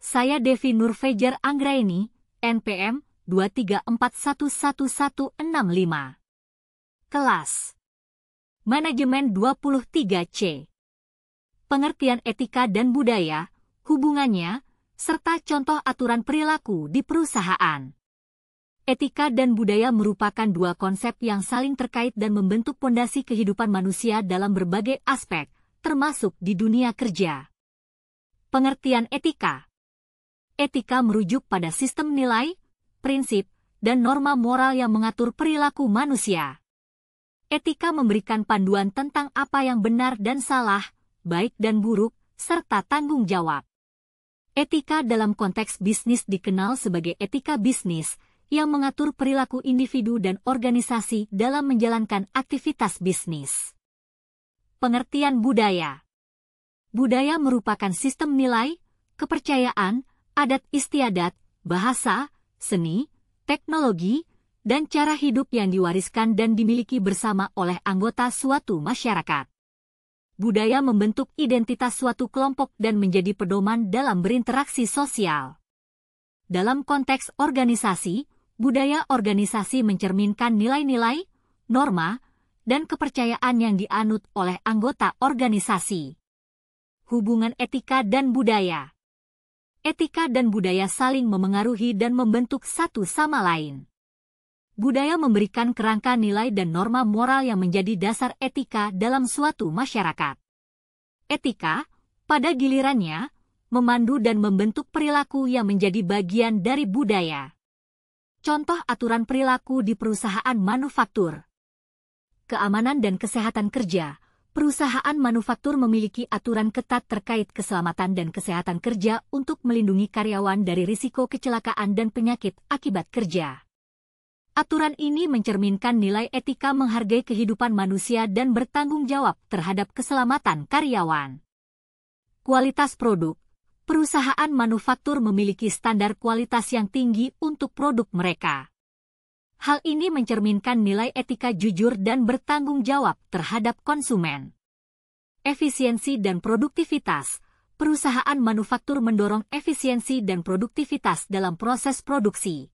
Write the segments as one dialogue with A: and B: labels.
A: Saya Devi Nurfajar Anggraeni, NPM 234111165. Kelas Manajemen 23C. Pengertian etika dan budaya, hubungannya, serta contoh aturan perilaku di perusahaan. Etika dan budaya merupakan dua konsep yang saling terkait dan membentuk pondasi kehidupan manusia dalam berbagai aspek, termasuk di dunia kerja. Pengertian etika. Etika merujuk pada sistem nilai, prinsip, dan norma moral yang mengatur perilaku manusia. Etika memberikan panduan tentang apa yang benar dan salah, baik dan buruk, serta tanggung jawab. Etika dalam konteks bisnis dikenal sebagai etika bisnis, yang mengatur perilaku individu dan organisasi dalam menjalankan aktivitas bisnis. Pengertian budaya. Budaya merupakan sistem nilai, kepercayaan, adat istiadat, bahasa, seni, teknologi, dan cara hidup yang diwariskan dan dimiliki bersama oleh anggota suatu masyarakat. Budaya membentuk identitas suatu kelompok dan menjadi pedoman dalam berinteraksi sosial. Dalam konteks organisasi, budaya organisasi mencerminkan nilai-nilai, norma, dan kepercayaan yang dianut oleh anggota organisasi. Hubungan etika dan budaya. Etika dan budaya saling memengaruhi dan membentuk satu sama lain. Budaya memberikan kerangka nilai dan norma moral yang menjadi dasar etika dalam suatu masyarakat. Etika, pada gilirannya, memandu dan membentuk perilaku yang menjadi bagian dari budaya. Contoh aturan perilaku di perusahaan manufaktur. Keamanan dan kesehatan kerja. Perusahaan manufaktur memiliki aturan ketat terkait keselamatan dan kesehatan kerja untuk melindungi karyawan dari risiko kecelakaan dan penyakit akibat kerja. Aturan ini mencerminkan nilai etika menghargai kehidupan manusia dan bertanggung jawab terhadap keselamatan karyawan. Kualitas produk. Perusahaan manufaktur memiliki standar kualitas yang tinggi untuk produk mereka. Hal ini mencerminkan nilai etika jujur dan bertanggung jawab terhadap konsumen. Efisiensi dan produktivitas. Perusahaan manufaktur mendorong efisiensi dan produktivitas dalam proses produksi.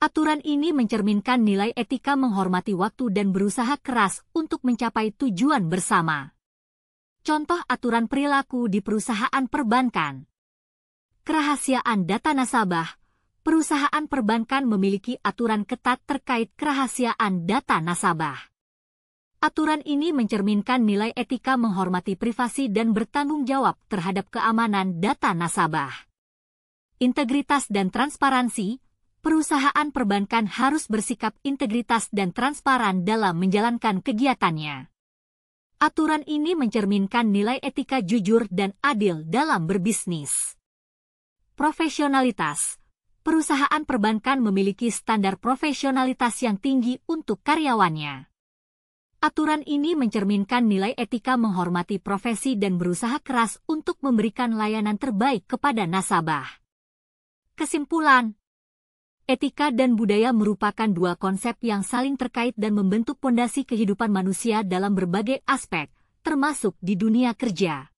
A: Aturan ini mencerminkan nilai etika menghormati waktu dan berusaha keras untuk mencapai tujuan bersama. Contoh aturan perilaku di perusahaan perbankan. Kerahasiaan data nasabah. Perusahaan perbankan memiliki aturan ketat terkait kerahasiaan data nasabah. Aturan ini mencerminkan nilai etika menghormati privasi dan bertanggung jawab terhadap keamanan data nasabah. Integritas dan transparansi. Perusahaan perbankan harus bersikap integritas dan transparan dalam menjalankan kegiatannya. Aturan ini mencerminkan nilai etika jujur dan adil dalam berbisnis. Profesionalitas. Perusahaan perbankan memiliki standar profesionalitas yang tinggi untuk karyawannya. Aturan ini mencerminkan nilai etika menghormati profesi dan berusaha keras untuk memberikan layanan terbaik kepada nasabah. Kesimpulan, etika dan budaya merupakan dua konsep yang saling terkait dan membentuk pondasi kehidupan manusia dalam berbagai aspek, termasuk di dunia kerja.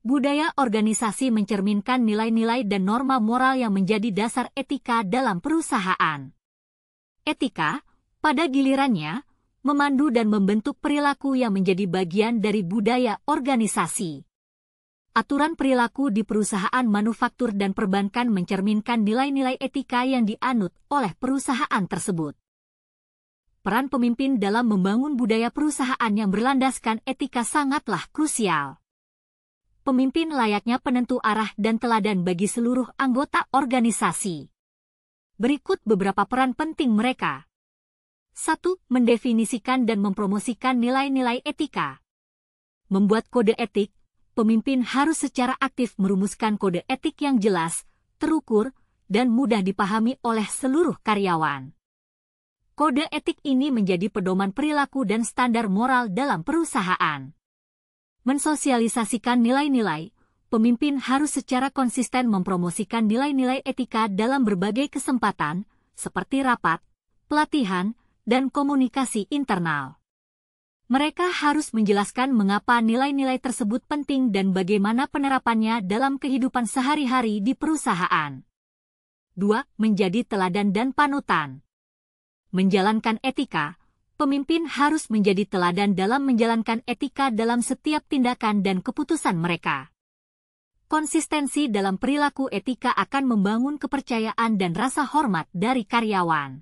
A: Budaya organisasi mencerminkan nilai-nilai dan norma moral yang menjadi dasar etika dalam perusahaan. Etika, pada gilirannya, memandu dan membentuk perilaku yang menjadi bagian dari budaya organisasi. Aturan perilaku di perusahaan manufaktur dan perbankan mencerminkan nilai-nilai etika yang dianut oleh perusahaan tersebut. Peran pemimpin dalam membangun budaya perusahaan yang berlandaskan etika sangatlah krusial. Pemimpin layaknya penentu arah dan teladan bagi seluruh anggota organisasi. Berikut beberapa peran penting mereka. 1. Mendefinisikan dan mempromosikan nilai-nilai etika. Membuat kode etik. Pemimpin harus secara aktif merumuskan kode etik yang jelas, terukur, dan mudah dipahami oleh seluruh karyawan. Kode etik ini menjadi pedoman perilaku dan standar moral dalam perusahaan. Mensosialisasikan nilai-nilai. Pemimpin harus secara konsisten mempromosikan nilai-nilai etika dalam berbagai kesempatan, seperti rapat, pelatihan, dan komunikasi internal. Mereka harus menjelaskan mengapa nilai-nilai tersebut penting dan bagaimana penerapannya dalam kehidupan sehari-hari di perusahaan. 2. Menjadi teladan dan panutan. Menjalankan etika, pemimpin harus menjadi teladan dalam menjalankan etika dalam setiap tindakan dan keputusan mereka. Konsistensi dalam perilaku etika akan membangun kepercayaan dan rasa hormat dari karyawan.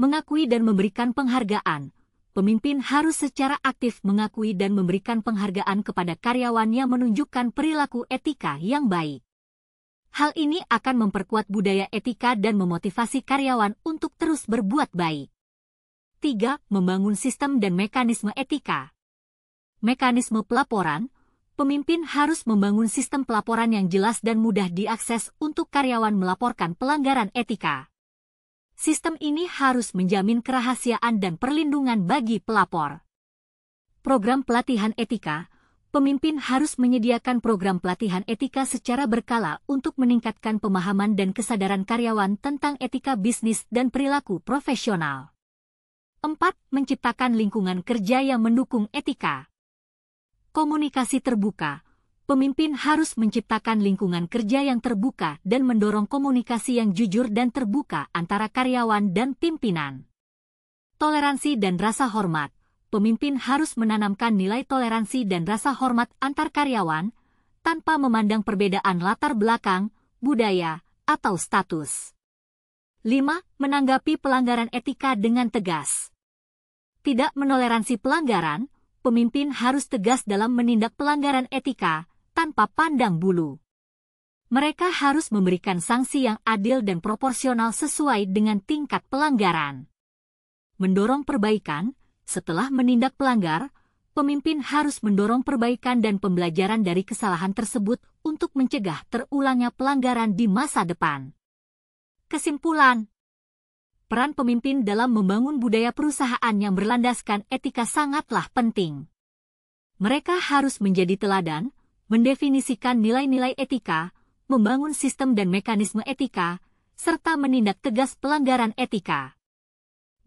A: Mengakui dan memberikan penghargaan. Pemimpin harus secara aktif mengakui dan memberikan penghargaan kepada karyawan yang menunjukkan perilaku etika yang baik. Hal ini akan memperkuat budaya etika dan memotivasi karyawan untuk terus berbuat baik. 3. Membangun sistem dan mekanisme etika. Mekanisme pelaporan. Pemimpin harus membangun sistem pelaporan yang jelas dan mudah diakses untuk karyawan melaporkan pelanggaran etika. Sistem ini harus menjamin kerahasiaan dan perlindungan bagi pelapor. Program pelatihan etika. Pemimpin harus menyediakan program pelatihan etika secara berkala untuk meningkatkan pemahaman dan kesadaran karyawan tentang etika bisnis dan perilaku profesional. 4. Menciptakan lingkungan kerja yang mendukung etika. Komunikasi terbuka. Pemimpin harus menciptakan lingkungan kerja yang terbuka dan mendorong komunikasi yang jujur dan terbuka antara karyawan dan pimpinan. Toleransi dan rasa hormat. Pemimpin harus menanamkan nilai toleransi dan rasa hormat antar karyawan tanpa memandang perbedaan latar belakang, budaya, atau status. 5. Menanggapi pelanggaran etika dengan tegas. Tidak menoleransi pelanggaran, pemimpin harus tegas dalam menindak pelanggaran etika tanpa pandang bulu. Mereka harus memberikan sanksi yang adil dan proporsional sesuai dengan tingkat pelanggaran. Mendorong perbaikan. Setelah menindak pelanggar, pemimpin harus mendorong perbaikan dan pembelajaran dari kesalahan tersebut untuk mencegah terulangnya pelanggaran di masa depan. Kesimpulan. Peran pemimpin dalam membangun budaya perusahaan yang berlandaskan etika sangatlah penting. Mereka harus menjadi teladan, mendefinisikan nilai-nilai etika, membangun sistem dan mekanisme etika, serta menindak tegas pelanggaran etika.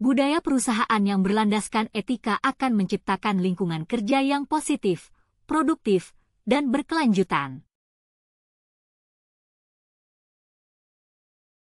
A: Budaya perusahaan yang berlandaskan etika akan menciptakan lingkungan kerja yang positif, produktif, dan berkelanjutan.